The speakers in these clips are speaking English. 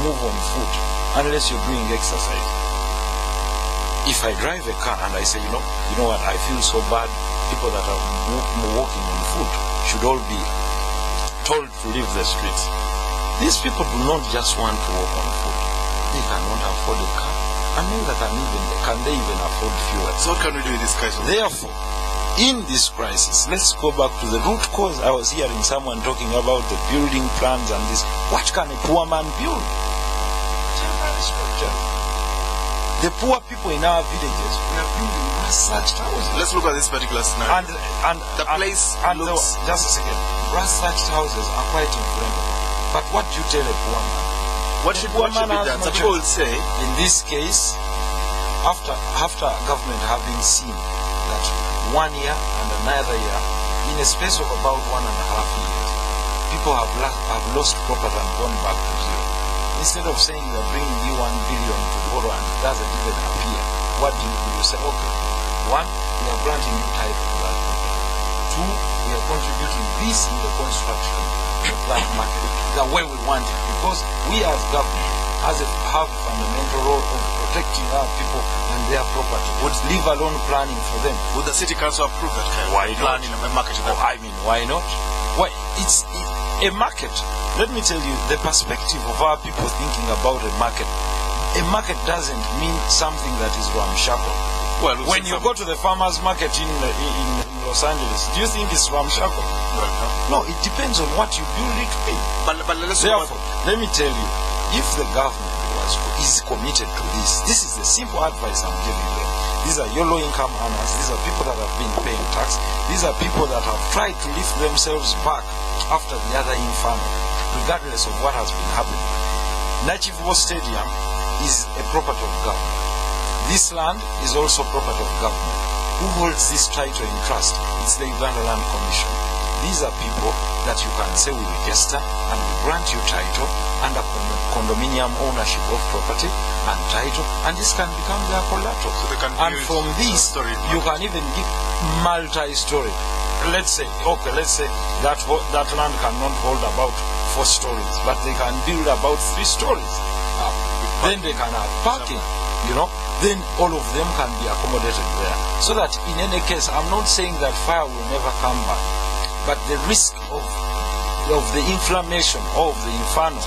move on foot unless you're doing exercise. If I drive a car and I say, you know what, I feel so bad, people that are walking on foot should all be told to leave the streets. These people do not just want to walk on foot. They cannot afford a car, and neither can they even afford fuel. So what can we do in this case? Therefore, in this crisis, let's go back to the root cause. I was hearing someone talking about the building plans and this. What can a poor man build? Temporary structure. The poor people in our villages, we are building mass-thatched houses. Let's look at this particular scenario. And the place looks... Just a second. Mass-thatched houses are quite inflammable. But what do you tell a poor man? What should be done? Some people will say, in this case, after government having seen that 1 year and another year, in a space of about 1.5 years, people have lost property and gone back to zero. Instead of saying we are bringing you 1 billion to borrow and it doesn't even appear, what do? You say, okay, 1, we are granting you title to that property. 2, we are contributing this in the construction of that market the way we want it, because we as government have a fundamental role of protecting our people and their property. Leave alone planning for them. Would the city council approve that kind of plan in a market? Why not? Why? It's a market. Let me tell you, the perspective of our people thinking about a market doesn't mean something that is ramshackle. Well, when you go to the farmers market in Los Angeles, do you think it's ramshackle? No, it depends on what you build it with. Therefore, let me tell you, if the government is committed to this is the simple advice I'm giving them. These are your low-income earners. These are people that have been paying tax. These are people that have tried to lift themselves back after the other inferno, regardless of what has been happening. Nachivo Stadium is a property of government. This land is also property of government. Who holds this title in trust? It's the Uganda Land Commission. These are people that you can say we register and we grant you title under condominium ownership of property and title, and this can become their collateral. So they can and from this, you can even give multi-story. Let's say that land cannot hold about 4 stories, but they can build about 3 stories. Then they can have parking, then all of them can be accommodated there. So that in any case, I'm not saying that fire will never come back, but the risk of the inflammation of the inferno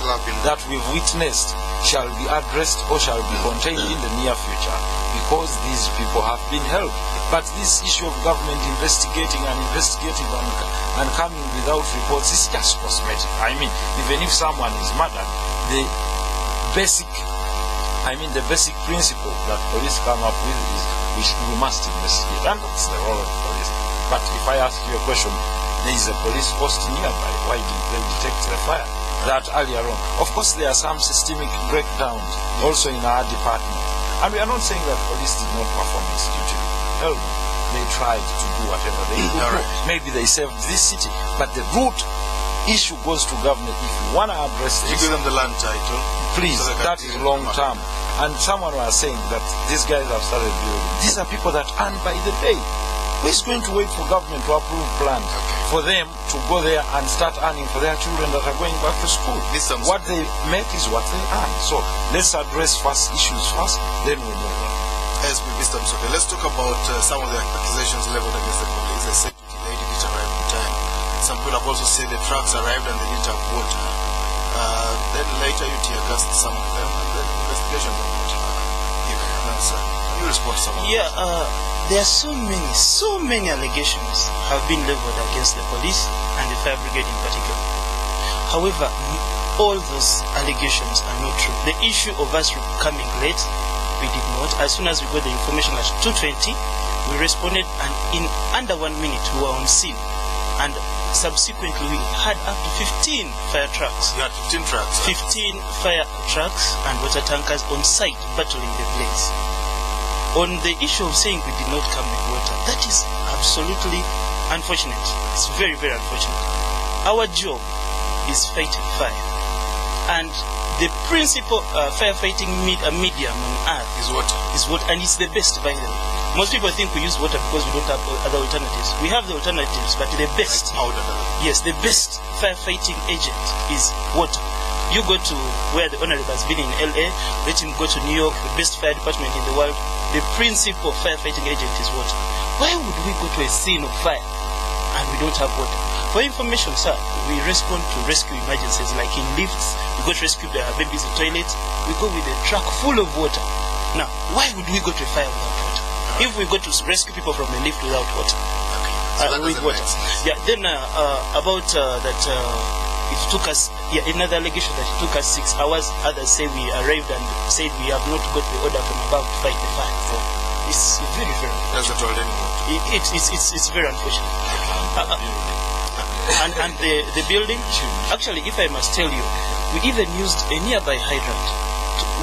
that we've witnessed shall be addressed or shall be contained in the near future, because these people have been helped. But this issue of government investigating and coming without reports is just cosmetic. I mean, even if someone is murdered, the basic principle that police come up with is we must investigate, and that's the role of police. But if I ask you a question, there is a police post nearby, why didn't they detect the fire that earlier on? Of course, there are some systemic breakdowns also in our department, and we are not saying that police did not perform its duty. No, they tried to do whatever they could do. Maybe they saved this city, but the root issue goes to government. If you want to address this, you give them the land title, please. So that is long term. And someone was saying that these guys have started building. These are people that earn by the day. Who is going to wait for government to approve plans for them to go there and start earning for their children that are going back to school? What they make is what they earn. So let's address issues first, then we'll move on. Yes, Mr. Msoke, let's talk about some of the accusations leveled against the police. They said they didn't arrive on time. Some people have also said the trucks arrived and they didn't have water. Then later you tear-gassed some of them, and then investigations are not given an answer. Can you respond to some of them? There are so many allegations have been leveled against the police and the fire brigade in particular. However, all those allegations are not true. The issue of us coming late, we did not. As soon as we got the information at 2:20, we responded, and in under 1 minute we were on scene. And subsequently we had up to 15 fire trucks. You had 15 trucks? 15 fire trucks and water tankers on site battling the blaze. On the issue of saying we did not come with water, that is absolutely unfortunate. It's very, very unfortunate. Our job is fighting fire. And the principal firefighting medium on earth is water. And it's the best, by the way. Most people think we use water because we don't have other alternatives. We have the alternatives, but the best, powder. Yes, the best firefighting agent is water. You go to where the Honorable has been in LA, let him go to New York, the best fire department in the world. The principal firefighting agent is water. Why would we go to a scene of fire and we don't have water? For information, sir, we respond to rescue emergencies like in lifts. We go to rescue the babies in toilets. We go with a truck full of water. Now, why would we go to a fire without water? If we go to rescue people from a lift without water, with water. Yeah. Then about that, it took us. Yeah, another allegation that it took us 6 hours. Others say we arrived and said we have not got the order from above to fight the fire. It's very, very. That's not told anyone. It's very unfortunate. And the building. Actually, if I must tell you, we even used a nearby hydrant.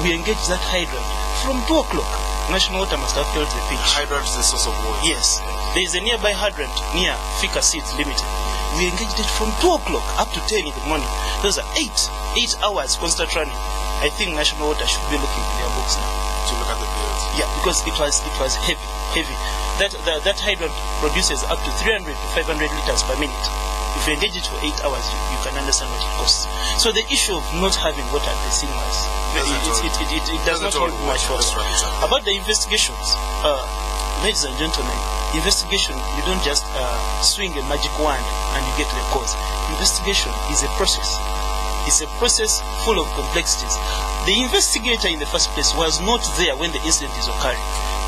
We engaged that hydrant from 2 o'clock. National Water must have felt the pinch. Hydrant is the source of water. Yes. There is a nearby hydrant near Fika Seeds Limited. We engaged it from 2 o'clock up to 10 in the morning. Those are 8 hours constant running. I think National Water should be looking in their books now. To look at the bills. Yeah, because it was heavy. That hydrant produces up to 300 to 500 liters per minute. If you engage it for 8 hours, you can understand what it costs. So the issue of not having water at the scene was it does not hold much water. About the investigations, ladies and gentlemen, investigation, you don't just swing a magic wand and you get the cause. Investigation is a process. It's a process full of complexities. The investigator in the first place was not there when the incident is occurring.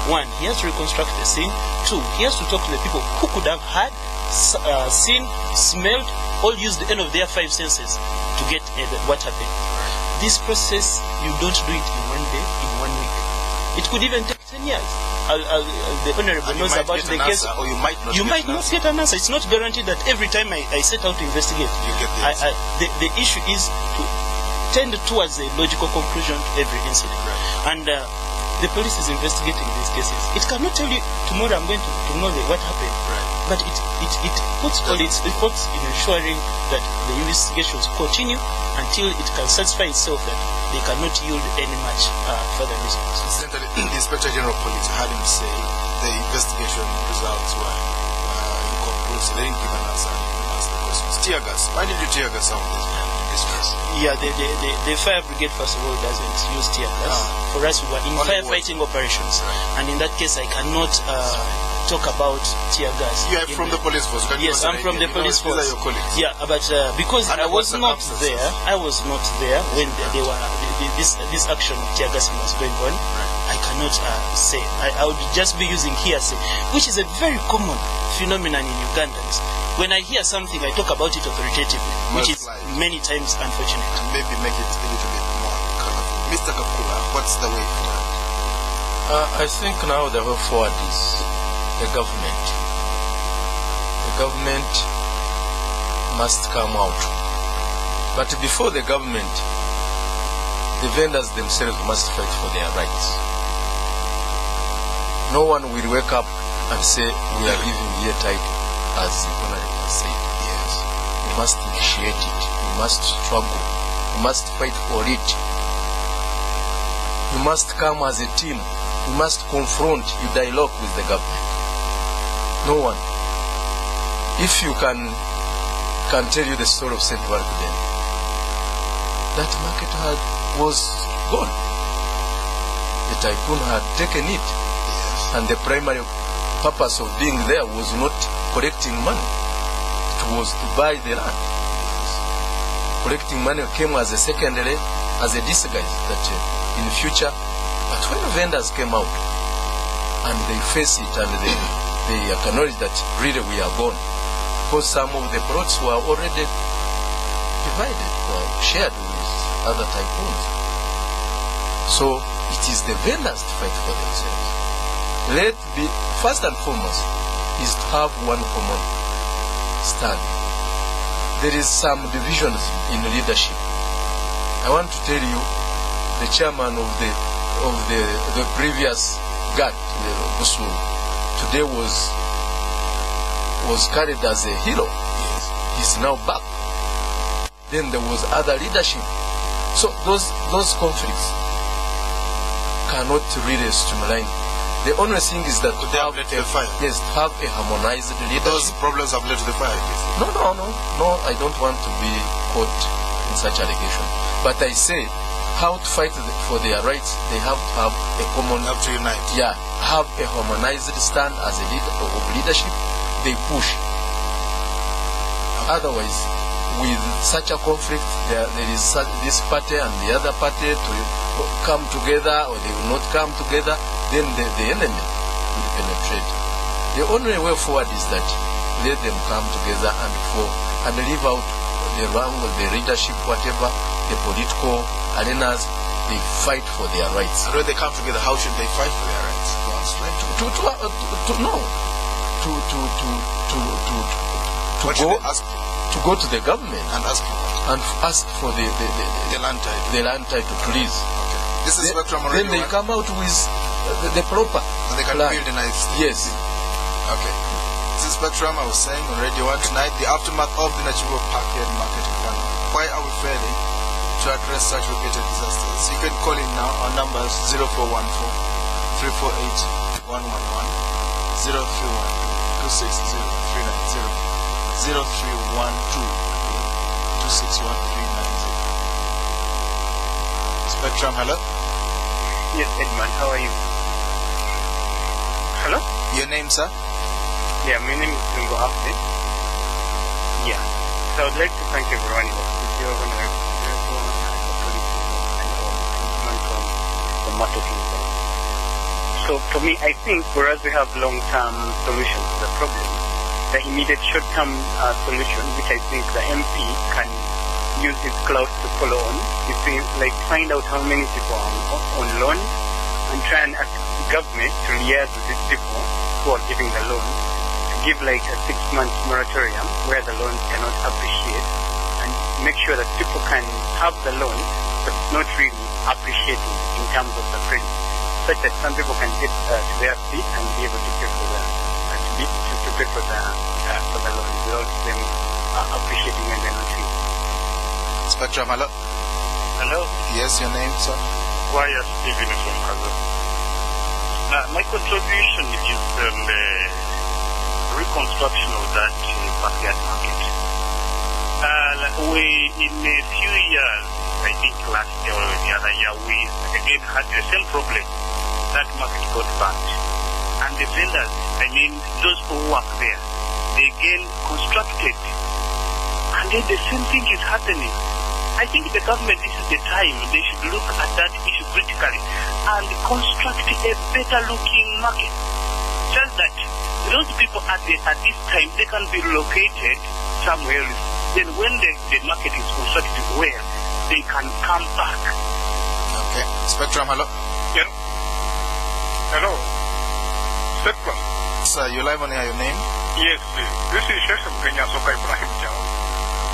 1, he has to reconstruct the scene. 2, he has to talk to the people who could have heard, seen, smelled, all used any of their 5 senses to get what happened. This process, you don't do it in 1 day, in 1 week. It could even take 10 years. The Honorable knows about the case. Or you might not get an answer. It's not guaranteed that every time I set out to investigate, you get the answer. The issue is to tend towards a logical conclusion to every incident. Right. And the police is investigating these cases. It cannot tell you tomorrow I'm going to know what happened. Right. But it puts all its efforts in ensuring that the investigations continue until it can satisfy itself that they cannot yield any much further results. Incidentally, the Inspector General of Police had him say the investigation results were inconclusive. They didn't give an answer. They didn't answer the questions. Tear gas. Why did you tear gas some of these men in distress? Yeah, the fire brigade, first of all, doesn't use tear gas. For us, we were in firefighting operations. Right. And in that case, I cannot talk about tear gas. You are from the police force. Yes, I'm from the police force. These are your colleagues. Yeah, but because I was not there when they were this action of tear gas was going on. Right. I cannot say. I would just be using hearsay, which is a very common phenomenon in Ugandans. When I hear something, I talk about it authoritatively, which is many times unfortunate. And maybe make it a little bit more colorful. Mr. Kakula, what's the way forward? I think now the way forward is the government. The government must come out. But before the government, the vendors themselves must fight for their rights. No one will wake up and say, we are living here tight, as the Honorable has said. Yes. We must initiate it. We must struggle. We must fight for it. You must come as a team. You must confront, you dialogue with the government. No one. If you can tell you the story of St. Bartholomeo, that market was gone. The tycoon had taken it. Yes. And the primary purpose of being there was not collecting money. It was to buy the land. Yes. Collecting money came as a secondary, as a disguise that in the future. But when the vendors came out and they face it and they acknowledge that really we are gone, because some of the plots were already divided or shared with other tycoons. So it is the vendors to fight for themselves. Let be, first and foremost, is to have one common stand. There is some divisions in leadership. I want to tell you, the chairman of the previous GAT, Busulu, today was carried as a hero. Yes. He's now back. Then there was other leadership. So those conflicts cannot really streamline. The only thing is that they have led to the fire. Yes, have a harmonized leadership. Those problems have led to the fire. No, I don't want to be caught in such allegation. But I say, how to fight for their rights, they have to have a common... Have to unite. Yeah, have a harmonized stand as a leadership. They push. Otherwise, with such a conflict, there is this party and the other party to come together, or they will not come together, then the enemy will penetrate. The only way forward is that let them come together and leave out the rank, the leadership, whatever, the political arenas, they fight for their rights. And when they come together, how should they fight for their rights? Go on, explain to me. To go to the government and ask for what? And ask for the land title. The land title, please. Okay. This is Spectrum already. Then they come out with the proper. And they can plan. build a nice thing. Yes. Okay. This is Spectrum, I was saying on Radio 1 tonight, the aftermath of the Nachivo Parkhead market in Ghana. Why are we failing to address such repeated disasters? You can call in now. Our number is 0414 348 111 0312 260 390 0312 261 390. Spectrum, hello? Yes, Edmund, how are you? Hello? Your name, sir? Yeah, my name is Tungo Ahmed. Yeah. So I'd like to thank everyone in the from the marketing side. So for me, I think whereas we have long-term solutions to the problem, the immediate short-term solution, which I think the MP can use his clout to follow on, is to like find out how many people are on loan and try and ask the government to liaise with these people who are giving the loan, to give like a 6-month moratorium where the loans cannot appreciate, and make sure that people can have the loan but not really appreciating in terms of the credit, such that some people can get to their feet and be able to pay for the to pay for the loan without them appreciating and then not really. Spectrum, hello? Hello? Yes, your name, sir? Wire Stephen from Kazo. My contribution is the reconstruction of that backyard market. We, in a few years, I think last year or the other year, we again had the same problem. That market got burnt. And the vendors, I mean, those who work there, they again constructed. And then the same thing is happening. I think the government, this is the time, they should look at that issue critically and construct a better looking market. Just that those people at this time, they can be located somewhere else. Then when the market is constructed well, they can come back. Okay. Spectrum, hello? Yeah. Hello. Spectrum. Sir, you live on air, your name? Yes, please. This is Sheshem Kenya Soka Ibrahim Jao.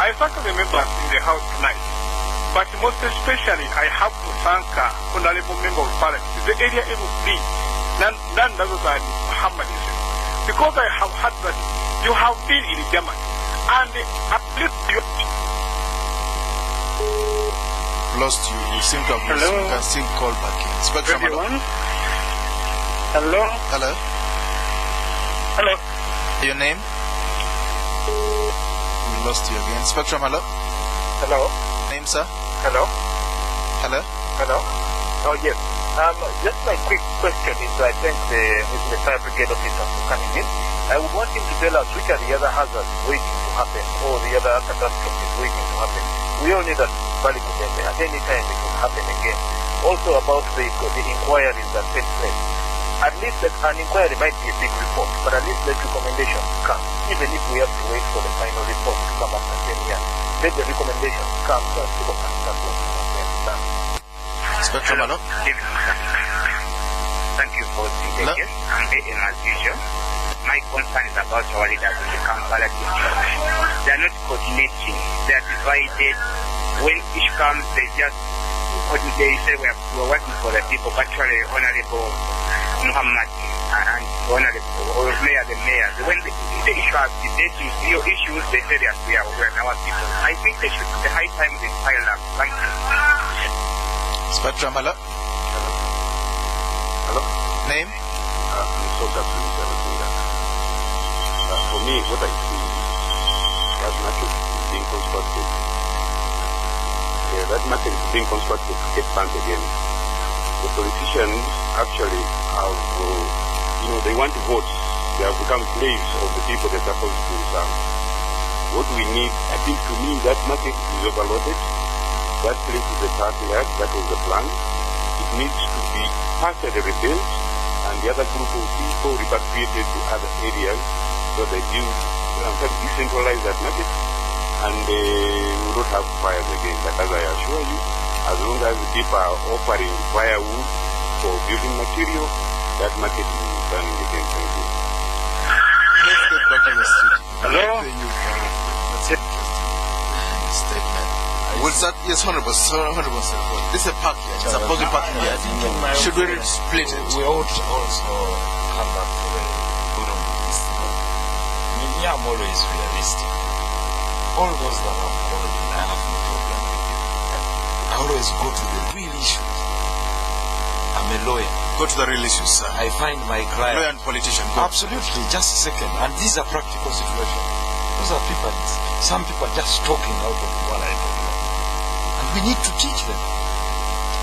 I thank the members in the house tonight, but most especially I have to thank Honorable Member of Parliament, the area MP, none other than Muhammad Islam, because I have heard that you have been in Germany and at least you lost you. You seem to have lost. You can still call back in. Spectrum, hello? Hello? Hello? Hello? Your name? We lost you again. Spectrum, hello? Hello? Name, sir? Hello? Hello? Hello? Oh, yes. Just my quick question is, I thank the fire brigade officer for coming in. I would want him to tell us which are the other hazards waiting to happen, or the other catastrophes waiting to happen. We all know that Bali Kudembe, at any time it will happen again. Also about the inquiries that take place. At least an inquiry might be a big report, but at least let recommendations come. Even if we have to wait for the final report to come after 10 years, let the recommendations come so people can start working on them. Spectrum, hello? Thank you for the guest. And as usual, my concern is about our leaders in the Kampala district. They are not coordinating. They are divided. When issue comes, they just say we are working for the people. Actually, Honorable Muhammad and Honorable Mayor, the mayors, when the issue has your issues, they say that we are our people. I think they should, the high time they file up. Thank you. Spectrum, hello? Hello? Name? For me, what I see as much as being constructed, that market is being constructed to get funds again. The politicians actually have, they want votes. They have become slaves of the people they're supposed to serve. What we need, I think to me, that market is overloaded. That place is a parking lot. That was the plan. It needs to be partially rebuilt, and the other group of people repatriated to other areas so they decentralize that market, and we will not have fires again. But as I assure you, as long as the people are offering firewood for building material, that market will be running again. Thank you. Let's get back to the studio. Hello? That's an interesting statement. Will that, yes, 100%. This is a park here. It's a public parking here. Should we split it? We ought to also come back to the good of this thing. I mean, yeah, I'm always realistic. All those that have called me, I have no problem with you. I always go to the real issues. I'm a lawyer. Go to the real issues, sir. I find my client. Lawyer and politician. Go. Absolutely, just a second. And these are practical situations. Those are people, some people are just talking out of what I don't know. And we need to teach them.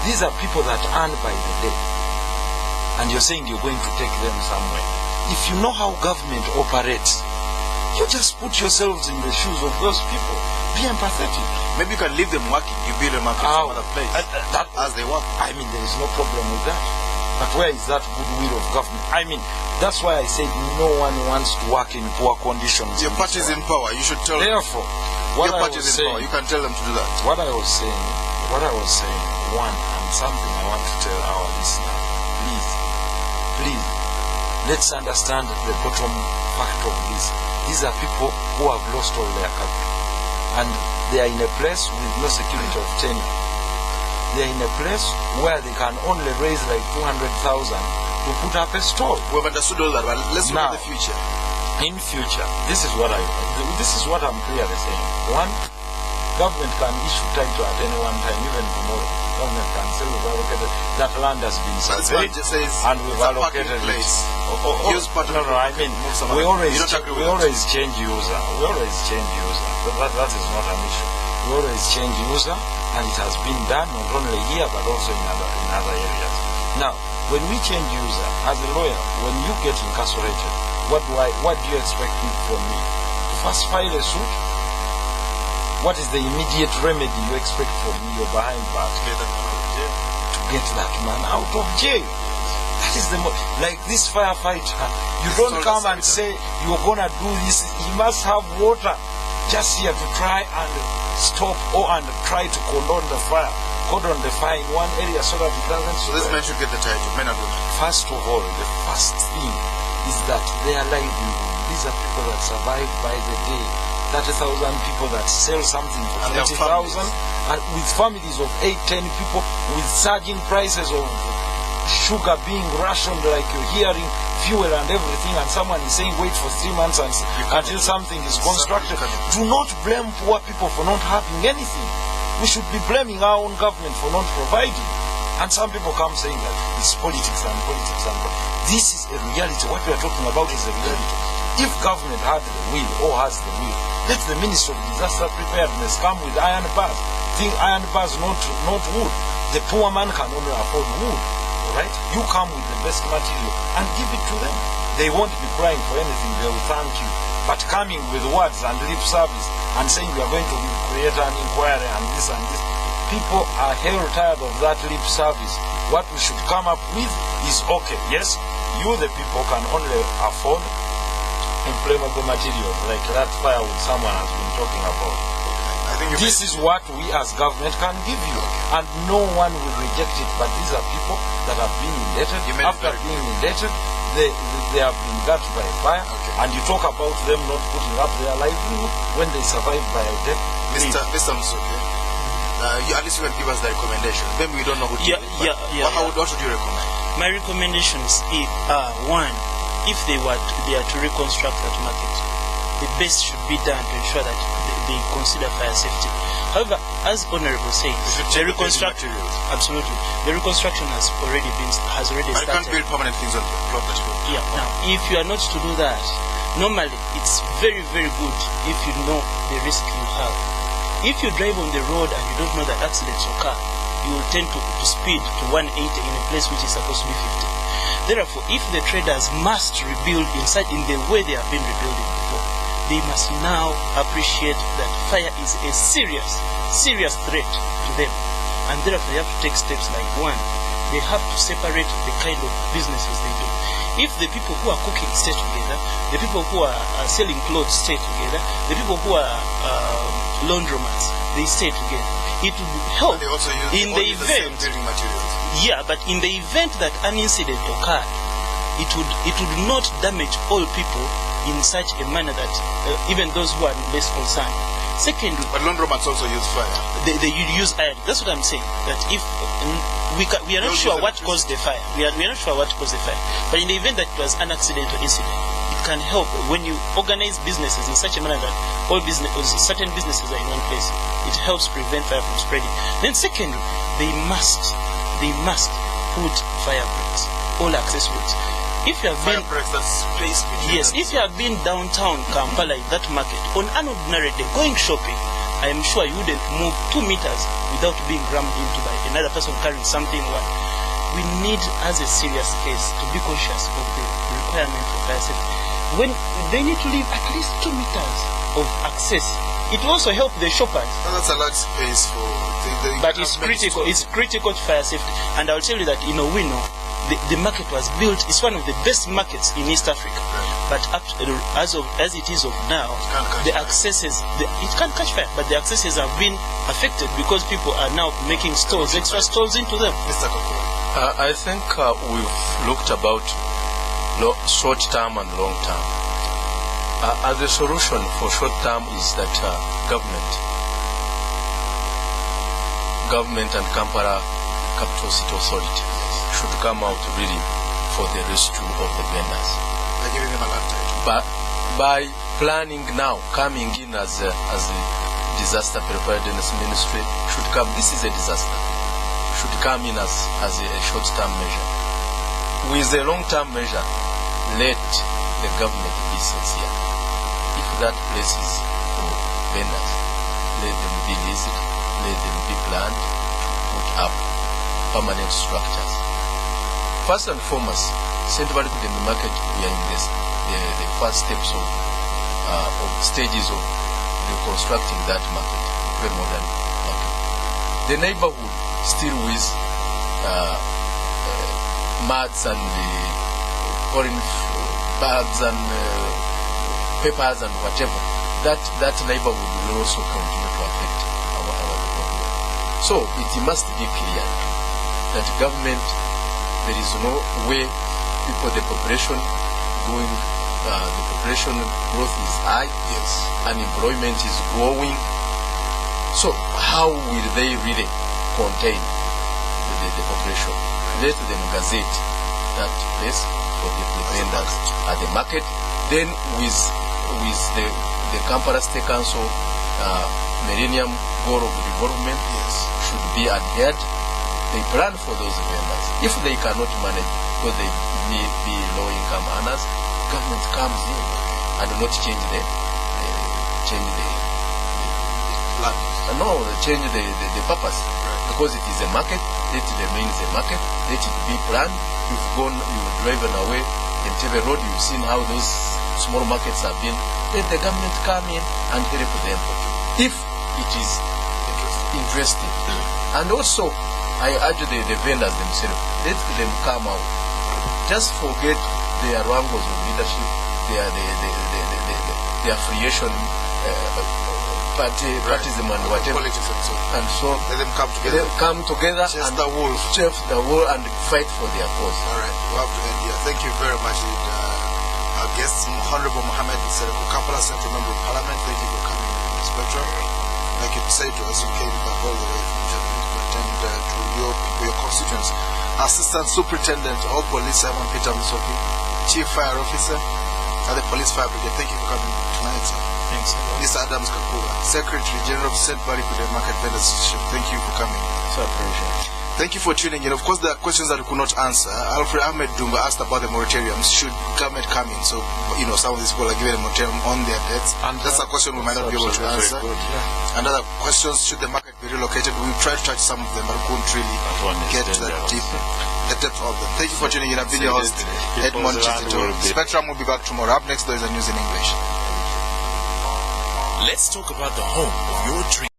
These are people that earn by the day. And you're saying you're going to take them somewhere. If you know how government operates, you just put yourselves in the shoes of those people. Be empathetic. Maybe you can leave them working. You build a market some other place. As they work. I mean, there is no problem with that. But where is that goodwill of government? I mean, that's why I said no one wants to work in poor conditions. Your party is in power. You should tell them. Therefore, what Your I party was is in saying, power. You can tell them to do that. what I was saying, one, and something I want to tell our listener, please, let's understand the bottom fact of this. These are people who have lost all their capital. And they are in a place with no security of tenure. They are in a place where they can only raise like 200,000 to put up a store. We've understood all that, but let's look Now, at the future. In future, this is what I'm clearly saying. One, government can issue title at any one time, even tomorrow. Government can say we've allocated that land has been surveyed just says and we've it's a parking allocated it. place. Use part of No, it. I mean Move some we other- always You don't agree with we that? always change user. That is not an issue. We always change user, and it has been done not only here but also in other areas. Now, when we change user, as a lawyer, when you get incarcerated, what do you expect from me? To first file a suit? What is the immediate remedy you expect from me? You're behind bars. To get that man out of jail. That is like this firefighter. You don't come and say you're gonna do this. He must have water just here to try and stop and try to cordon the fire in one area so that it doesn't So this spread. man should get the title, men and women. First of all, the first thing is that their livelihood. These are people that survive by the day. 30,000 people that sell something for And they have 20,000, families. and with families of 8, 10 people, with surging prices of sugar being rationed like you're hearing, fuel and everything, and someone is saying wait for 3 months until something is constructed. Do not blame poor people for not having anything. We should be blaming our own government for not providing. And some people come saying that it's politics and politics and this is a reality. What we are talking about is a reality. If government had the will or has the will, let the Minister of Disaster Preparedness come with iron bars. Think iron bars, not wood. The poor man can only afford wood. Right? You come with the best material and give it to them. They won't be crying for anything. They will thank you. But coming with words and lip service and saying we are going to create an inquiry and this, people are hell tired of that lip service. What we should come up with is okay. Yes, you the people can only afford inflammable materials like that firewood someone has been talking about. I think This is what we as government can give you, and no one will reject it. But these are people that have been indebted. You made it After very being indebted, they have been got by fire, and you talk about them not putting up their livelihood when they survive by a death. Mr. Msuke, at least you can give us the recommendation. Then we don't know who to Yeah, do it, but yeah, what would you recommend? My recommendations are one, if they are to reconstruct that market, the best should be done to ensure that they consider fire safety. However, as Honorable said, the reconstruction absolutely the reconstruction has already But you started. can't build permanent things on the plot that you don't. Yeah. Now, if you are not to do that, normally it's very, very good if you know the risk you have. If you drive on the road and you don't know that accidents occur, you will tend to speed to 180 in a place which is supposed to be 50. Therefore, if the traders must rebuild in the way they have been rebuilding before, they must now appreciate that fire is a serious threat to them. And therefore, they have to take steps like, one, they have to separate the kind of businesses they do. If the people who are cooking stay together, the people who are selling clothes stay together, the people who are laundromats, they stay together, it would help They also use in the only same event. building materials. Yeah, but in the event that an incident occurred, it would not damage all people in such a manner that even those who are less concerned. Secondly, But laundromats also use fire. they use iron. That's what I'm saying. That if we are not Those sure use what caused the fire, we are not sure what caused the fire. But in the event that it was an accidental incident, it can help when you organize businesses in such a manner that certain businesses are in one place. It helps prevent fire from spreading. Then secondly, they must put fire breaks, all access routes. If you have Fire been breaks, that's space between Yes, them. if you have been downtown Kampala in that market on an ordinary day going shopping, I am sure you wouldn't move 2 meters without being rammed into by another person carrying something. We need, as a serious case, to be conscious of the requirement for fire safety. When they need to leave at least 2 meters of access, it will also help the shoppers. No, that's a large space for. But it's critical. It's critical to fire safety. And I'll tell you that we know the market was built. It's one of the best markets in East Africa. But as it is of now, the accesses it can't catch fire. But the accesses have been affected because people are now making extra stores into them. Mr. Kokora. I think we've looked about short term and long term. The solution for short term is that government and Kampala Capital City Authority should come out really for the rescue of the vendors. They're giving them a land title. But by planning now, coming in as a disaster preparedness ministry should come. This is a disaster. Should come in as a short-term measure. With a long-term measure, let the government be sincere. If that place is for vendors, let them be leased, let them be planned to put up permanent structures. First and foremost, St. Barclay Market, we are in the first steps of stages of reconstructing that market, very modern market. The neighborhood still with mats and foreign bags and papers and whatever. That neighborhood will also continue to affect our development. So it must be clear that government, there is no way the population growth is high, yes, unemployment is growing. So how will they really contain the population? Let them gazette that place for the vendors at the market. Then with the Kampala State Council Millennium Goal of Development, yes, should be adhered. They plan for those vendors. If they cannot manage, because they may be low-income earners, government comes in and not change the purpose. Because it is a market, let it remain a market, let it be planned. You've driven away Entebbe Road, you've seen how those small markets have been. Let the government come in and help them if it is interesting. And also, I urge the vendors themselves, let them come out. Just forget their wrangles of leadership, their affiliation, partism and whatever. Politics and so on. And so Let them come together. Chase the wolf. Chase the wolf and fight for their cause. All right, we have to end here. Thank you very much. Our guest, Honorable Mohamed Sereko, Kampala Central Member of Parliament. Thank you for coming on the spectrum. Like you said to us, you came back all the way from Germany to attend to your constituents. Assistant Superintendent of Police Simon Peter Musoki, Chief Fire Officer at the Police Fire Brigade. Thank you for coming tonight, sir. Thanks. Mr. Adams Kakula, Secretary General of St. Barclay Market Vendors Association. Thank you for coming. It's a pleasure. Thank you for tuning in. Of course, there are questions that we could not answer. Alfred Ahmed Dumba asked about the moratoriums. Should government come in? So, some of these people are given a moratorium on their debts. And that's a question we might not be able to answer. And other questions, should the market be relocated? We tried to touch some of them, but we couldn't really get to the depth of them. Thank you for tuning in. I've been your host, Edmond Chizito. Spectrum will be back tomorrow. Up next, there is a news in English. Let's talk about the home of your dreams.